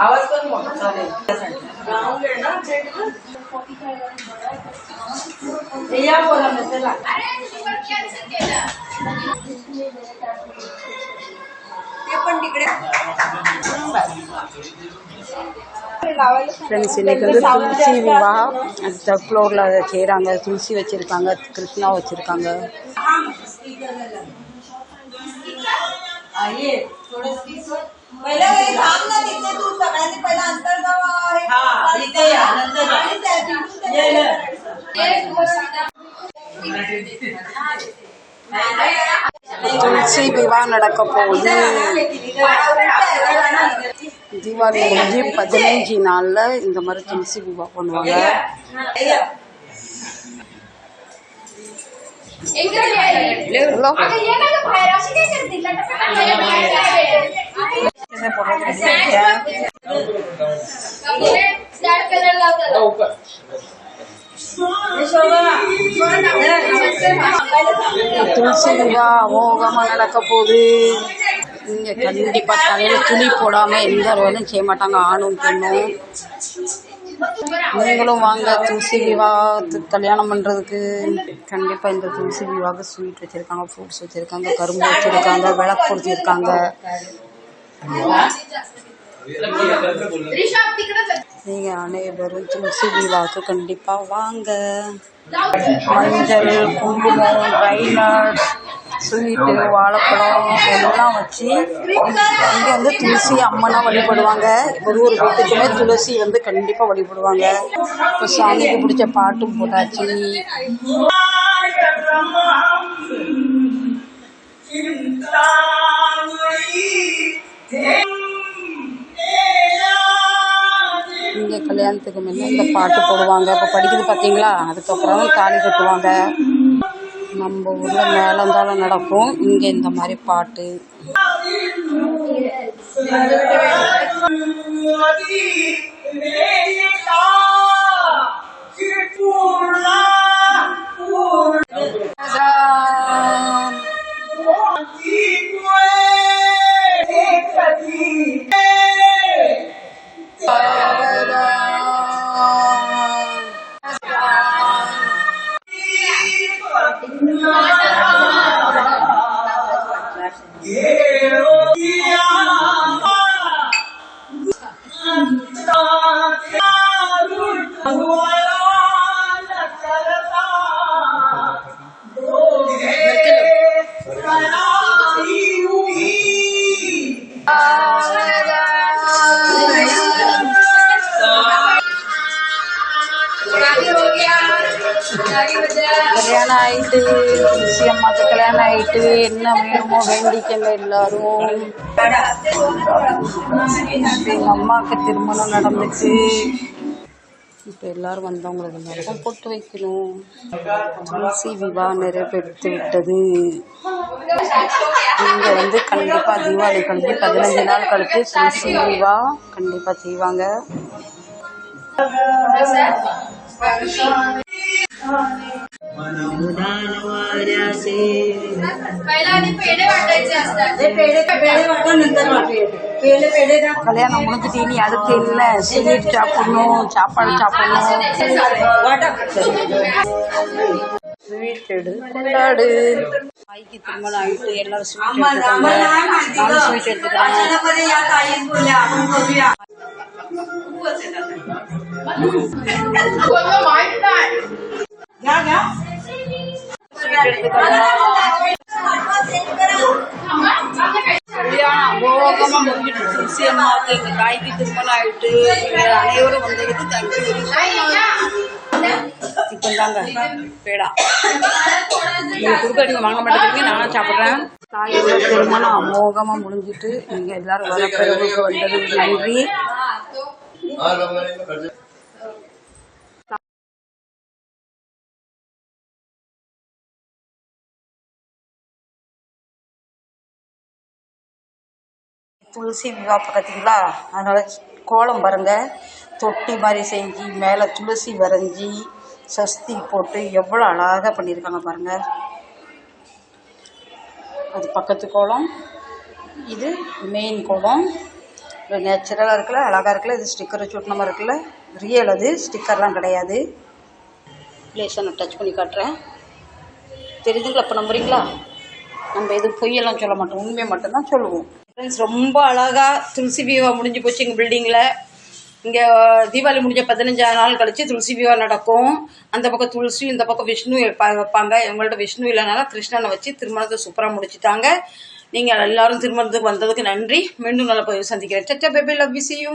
आवाज पण मोठा चालेल या बोला ना चला ते पण तिकडे ஃப்ரெண்ட்ஸ் இன்னைக்கு வந்து துளசி விவாகம் அந்த ஃப்ளோரில் செய்கிறாங்க. துளசி வச்சுருக்காங்க, கிருஷ்ணா வச்சுருக்காங்க. துளசி விவாகம் நடக்க போகுது. தீபாவளி முடிஞ்சு 15 நாளில் இந்த மாதிரி துளசி விவாகம் பண்ணுவாங்க. துளசி விவாகம் அமோகமாக நடக்க போகுது. இங்கே கண்டிப்பாக தலையில் துணி போடாமல் எந்த வேலையும் செய்ய மாட்டாங்க, ஆணும் பெண்ணும். நீங்களும் வாங்க துளசி விவாகத்துக்கு கல்யாணம் பண்ணுறதுக்கு. கண்டிப்பாக இந்த துளசி விவாக ஸ்வீட் வச்சுருக்காங்க, ஃப்ரூட்ஸ் வச்சுருக்காங்க, கரும்பு வச்சுருக்காங்க, விளக்கு கொடுத்துருக்காங்க. நீங்கள் அனைவரும் துளசி விவாக்கு கண்டிப்பாக வாங்க. மஞ்சள், குங்குமம், ட்ரைனட்ஸ், ஸ்வீட்டு, வாழைப்பழம் எல்லாம் வச்சு இங்கே வந்து துளசி அம்மனாக வழிபடுவாங்க. ஒரு வீட்டுக்குமே துளசி வந்து கண்டிப்பாக வழிபடுவாங்க. இப்போ சாமிக்கு பிடிச்ச பாட்டும் போட்டாச்சு. இங்கே கல்யாணத்துக்கு முன்னே இந்த பாட்டு போடுவாங்க. இப்போ படிக்கிறது பார்த்தீங்களா, அதுக்கப்புறம் தாலி கட்டுவாங்க. நம்ம ஊரில் மேலந்தாலும் நடக்கும், இங்கே இந்த மாதிரி பாட்டு. கல்யாணம் ஆயிட்டு துளசி அம்மாவுக்கு கல்யாணம் ஆயிட்டு என்ன வேணுமோ வேண்டிக்கங்க எல்லாரும். எங்கள் அம்மாவுக்கு திருமணம் நடந்துச்சு. இப்போ எல்லாரும் வந்தவங்களுக்கு எல்லாருக்கும் பொட்டு வைக்கணும். துளசி விவாகம் நிறைவேற்றி விட்டது. இங்கே வந்து கண்டிப்பாக தீபாவளி கழிஞ்சு 15 நாள் கழித்து துளசி விவாகம் கண்டிப்பாக செய்வாங்க. கல்யாணம் முடிஞ்சுட்டு இனி அடுத்து என்ன, ஸ்வீட் சாப்பிடணும், சாப்பாடு சாப்பிடணும். ஸ்வீட் எடு கொண்டாடு. தாய்க்கு திருமணம் ஆகிட்டு எல்லாரும் ஸ்வீட் எடுத்துக்காங்க. நானும் ஸ்வீட் எடுத்துக்கிறாங்க. கல்யாணம் அமோகமாக முடிஞ்சிட்டு துளசி அம்மாவுக்கு எங்கள் தாய்க்கு திருமணம் ஆகிட்டு அனைவரும் வந்ததுக்கு தேங்க்யூ. இப்போ தாங்க பேடா நீங்கள் கொடுக்க நீங்கள் வாங்க மாட்டேங்கிறீங்க, நானும் சாப்பிட்றேன். தாயோட திருமணம் அமோகமாக முடிஞ்சிட்டு நீங்கள் எல்லாரும் வரப்பிறகு வந்ததுக்கு நன்றி. துளசி விவாகம் பார்த்தீங்களா, அதனால் கோலம் பாருங்கள், தொட்டி மாதிரி செஞ்சு மேலே துளசி வரைஞ்சி சஸ்தி போட்டு எவ்வளோ அழகாக பண்ணியிருக்காங்க பாருங்கள். அது பக்கத்து கோலம், இது மெயின் கோலம். இது நேச்சுரலாக இருக்குல்ல, அழகாக இருக்குல்ல. இது ஸ்டிக்கர் வச்சு ஒட்டின மாதிரி இருக்குல்ல, ரியல். அது ஸ்டிக்கர்லாம் கிடையாது. லேசாக நான் டச் பண்ணி காட்டுறேன், தெரியுதுங்களா? இப்போ நம்புறீங்களா? நம்ம எதுவும் பொய்யெல்லாம் சொல்ல மாட்டோம், உண்மையை மட்டும்தான் சொல்லுவோம். ஃப்ரெண்ட்ஸ், ரொம்ப அழகாக துளசி விவா முடிஞ்சு போச்சு எங்கள் பில்டிங்கில். இங்கே தீபாவளி முடிஞ்ச 15 நாள் கழித்து துளசி விவா நடக்கும். அந்த பக்கம் துளசி, இந்த பக்கம் விஷ்ணு வைப்பாங்க. எங்கள்கிட்ட விஷ்ணு இல்லைனால கிருஷ்ணனை வச்சு திருமணத்தை சூப்பராக முடிச்சுட்டாங்க. நீங்கள் எல்லோரும் திருமணத்துக்கு வந்ததுக்கு நன்றி. மீண்டும் நல்ல பதிவு சந்திக்கிறேன். சச்சா baby, love you, see you.